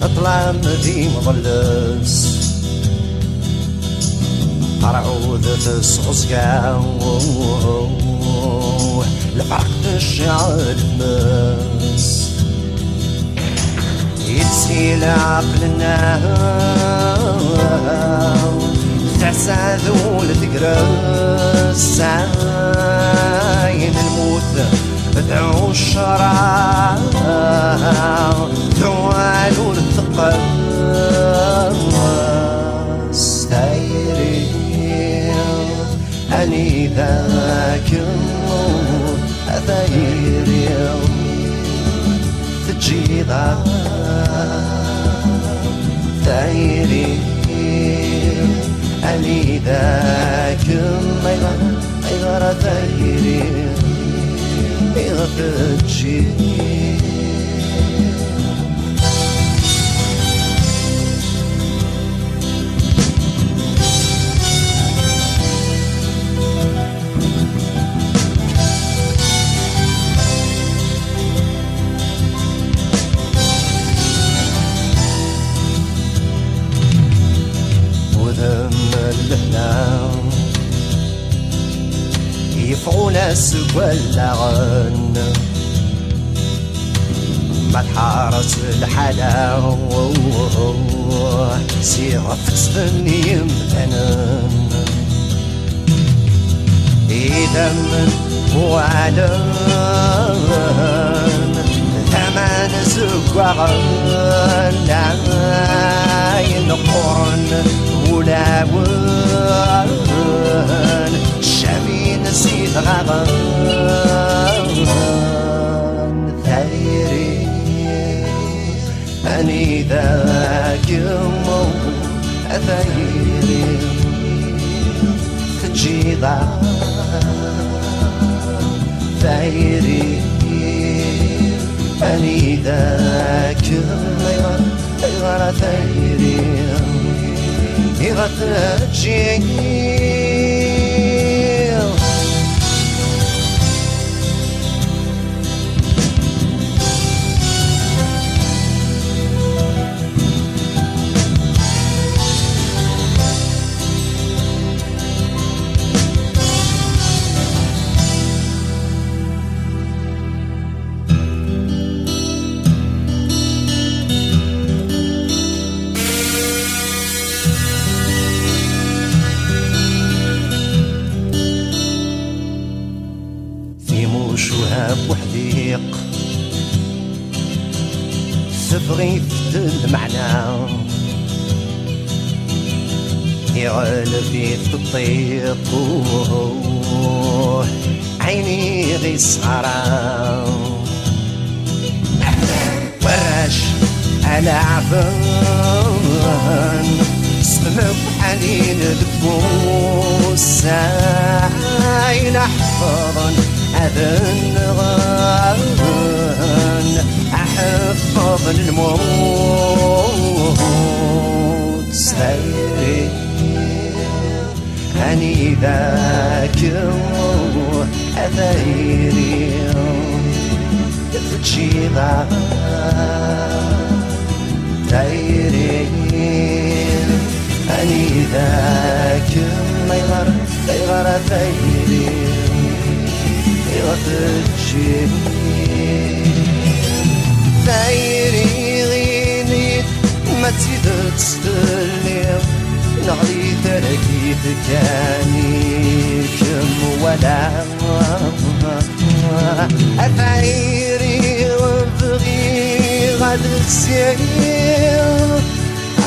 اطلع في مظلس عودة تصغصقا الفرق الشعر تمس يتسيل عقلنا تعسى ذول تقرس عين الموت دعو الشرع دعوالو الثقل سايري أني ذاك النور أثايري تجيضا ثايري أني ذاك النور ثايري تجي يفعون السقلغن ما تحارس الحلا سيرة تسفني يمثنن إذا من وعلن ثمان سقلغن لاين قرن ولاون شافين سيد غضن ثايري أني ذاك الموت ثايري تجيضا ثايري أني ذاك الموت ثايري يغتجي شهاب وحديق تبغي في المعنى يغلب في الطيق عيني غي صغرا وراش على عفن سمك حنين دبوس عين حفظن أذن غان أحفظ الموت سايري أني ذاك أثايري تجيضا ثايري أني ذاك غير ثايري تجي ثايري غيني ما تزيد تستلم نغلي تركيت كاني كم ولا ثايري وبغي غد السير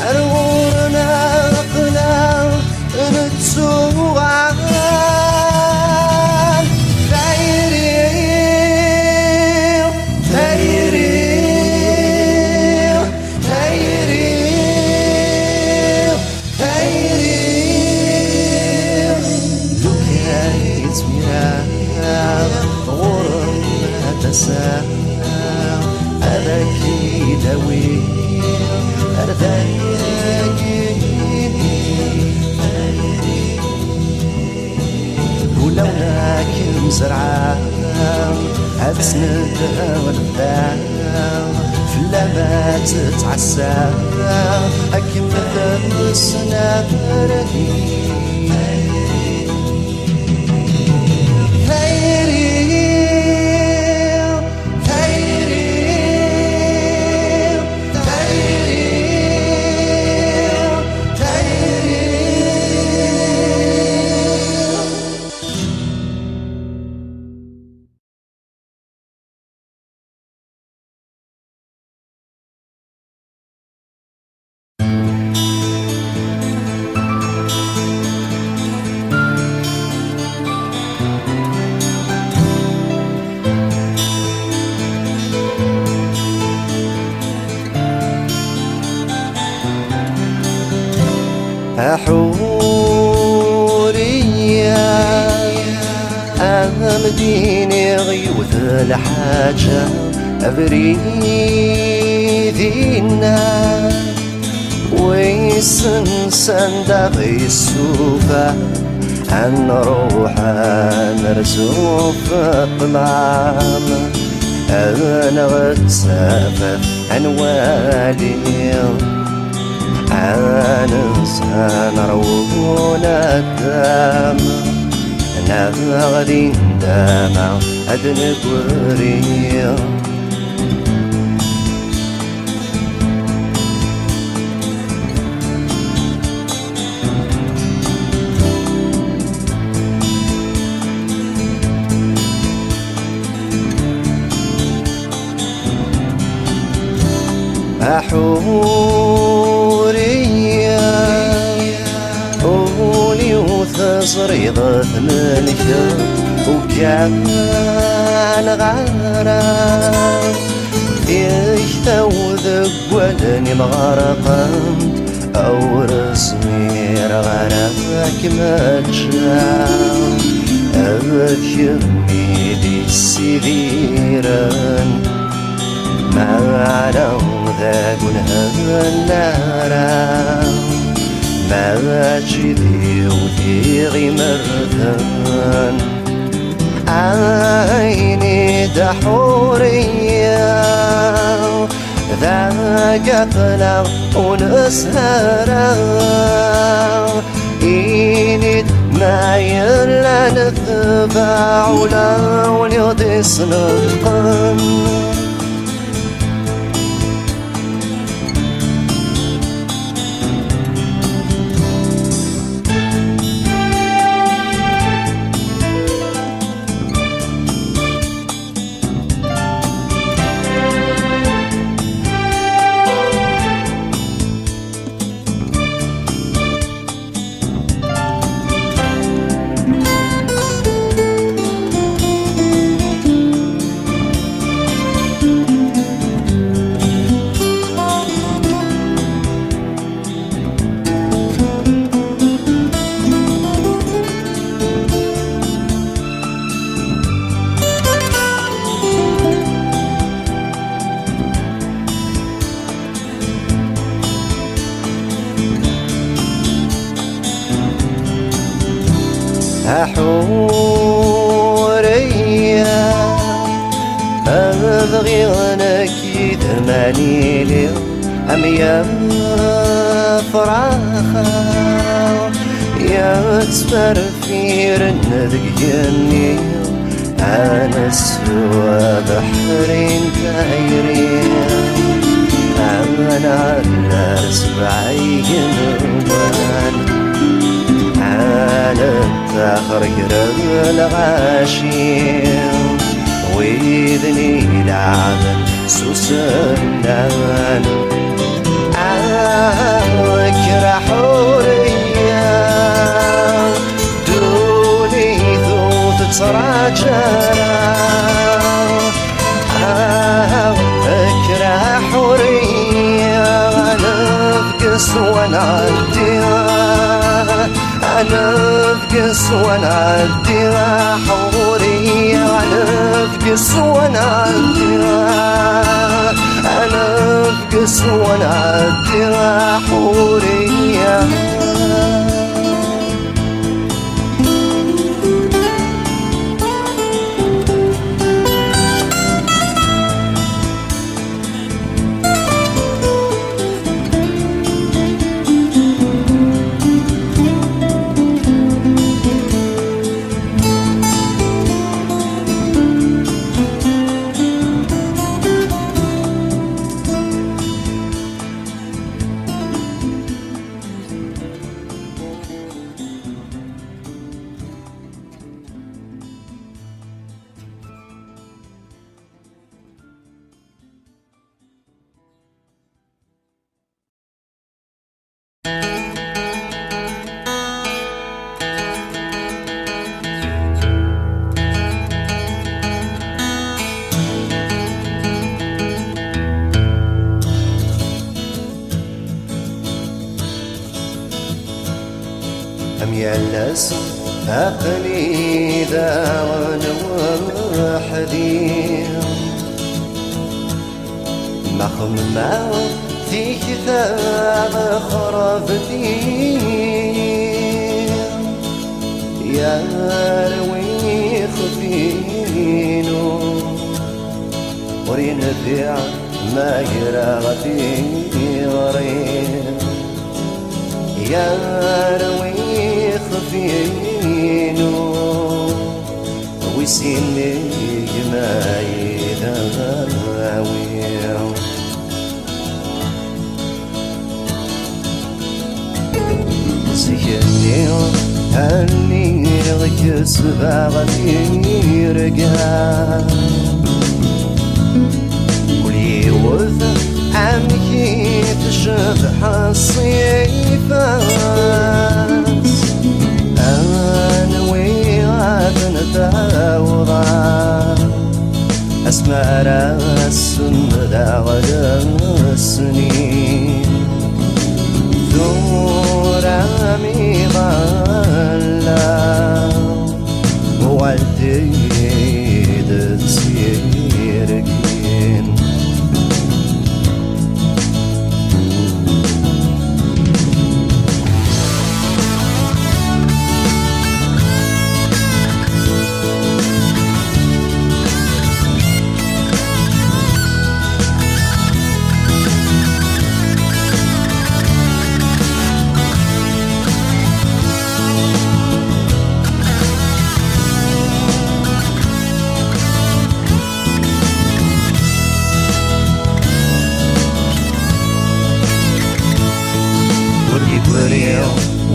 عرورنا قنا نتسوع هذاك يداوي ولولاك مزرعة أتسند والباع فلا ما تتعسى أكمل السنة حورية أمديني غيوث الحاجة أبريدينا ويسنسن داغي السوفة أن روحا نرزو في الظلام أنا غتسافر أنوالي أنسان رونا الدم نغدي ندامع أدنبري أحورية أولي وتصريضة ملكة وكان غرام يشتو ذقولني مغرقمت أو رسمي غرامك مجام أذكرني دي السذيران ما علم ذاك النار ما جدي وثيغي مرثان عيني دحورية ذاك طلع ونسهرا إني ما يلا نثبع ولا وليضي صنقا حورية أبغي أنا كيد ماني لي أم يا فراخة يا تفرفير ندقيني أنا سوى بحرين دايرين أنا على سبعي جنوبان أنا تخرج الغاشيم وإذني لعبن سوسنان أكره حورية دوني ثوث تراجرا أكره حورية نفقس ونعديها نفقس ونعديها حورية نفقس ونعديها نفقس ونعديها حورية يلس أقلي دارا وحدي مخممة في كتاب خرفتي يا روي خفينو ورين بيع ما يرى في غريب يا روي خفينو ويسيني ما يداوي سيني هني غيس باغتي رقا ولي وث عمكي تشبح الصيفاس أنا وياك نتعوضا أسمع راس مدعوة السنين ثورة ميغالا وعديد تسيركين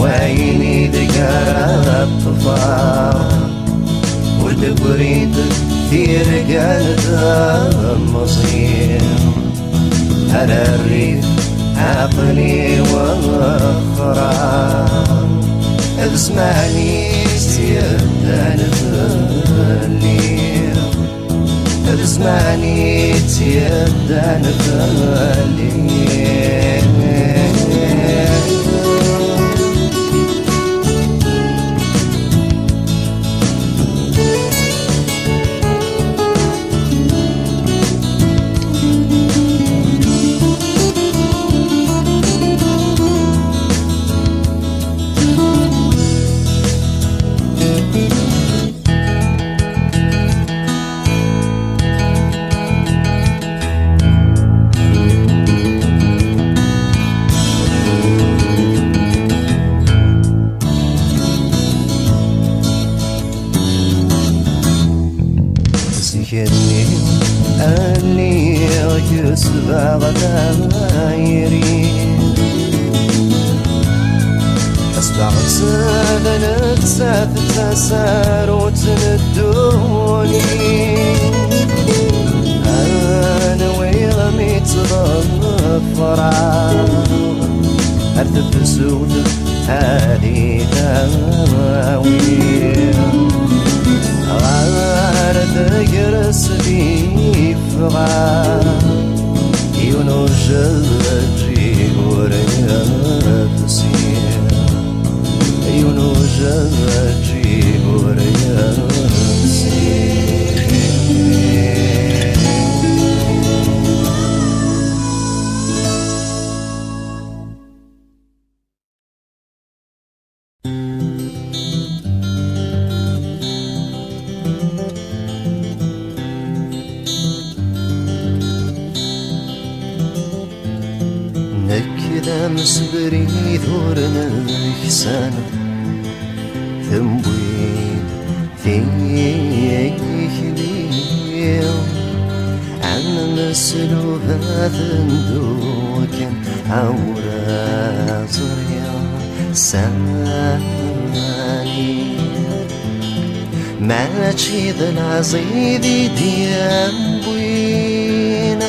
وعيني ذكرى الطفال ولد بريد في رقالة المصير على الريف عقلي وخرام اسمعني سيادة نفلي اسمعني سيادة نفلي سيكني أني يسبع غدايري أسبع سادة نتسات تساروت الدوني أنا ويغميت ظفرا أرتب سود هذه داوي غارت يرس بي فغا يونوج الجيور يفسير يونوج الجيور يفسير نكذا مسبري ثورنا الإحسان ثمبويد فيك ليل عن مسلوبة ذندوكا عورا صريا ساني ما تشيد العزيدي ديان بوين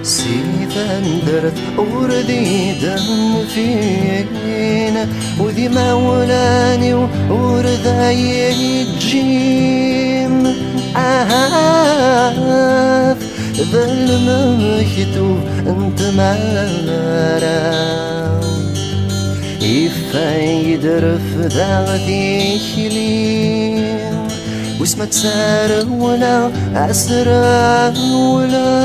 سيفا درت وردي دم فينا وذي مولاني ورذا يجيم ذا المكتوب انت مارا يفايد رفض ذيكلي واسمة سار ولا عسر ولا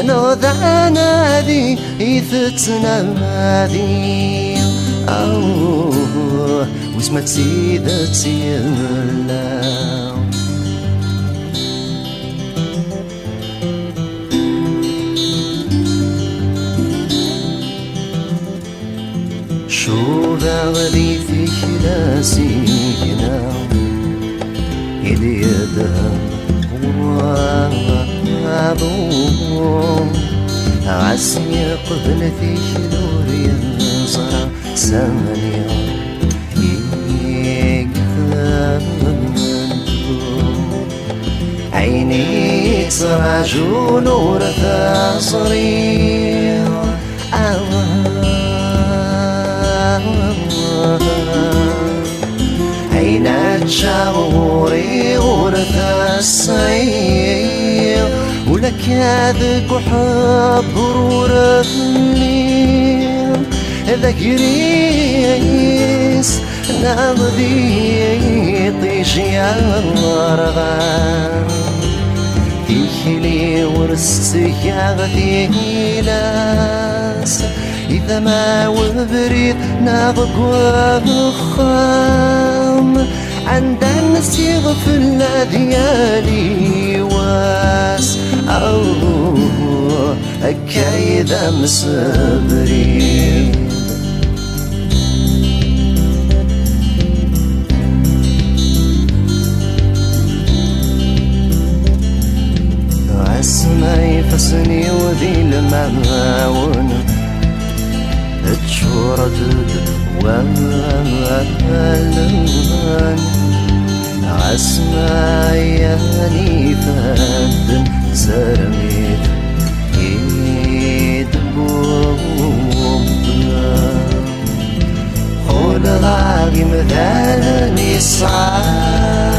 أنا ذا نادي يثتنا نادي واسمة سيدة سيلا شو بغلي في خلاسينا إلي يدهم وابوم عسي قبل في خلور ينصر سمني عيني سراج نور ثاصري عينات شعوري غرث الصيف ولك يدك وحب رورثني ذكريس نغذي طيشي الرغم تيخلي ورستك يغذي لاس إذا ما وبريد ناغق وبخام عند الناس يغفل ليالي واس أكايدا مصبري عسماي فسني وذي المعاون تشورت والألوان عسماياني فاد سرميت يدبوب خول غاقي مثالني صعان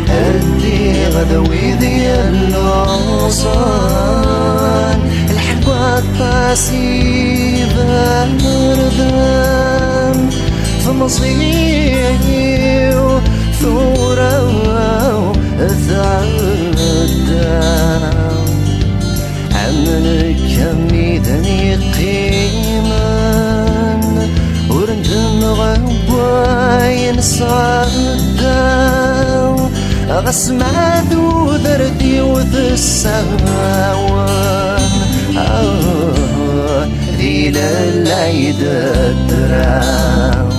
هدي غدوي ذي اللوصان الحقوة الطاسيبة مردم في مصير ثورة ثعدام عملك كميدني قيما ورندم غواين صدام غسمة ذو ذردي وثساوان ذي للعيد الدرام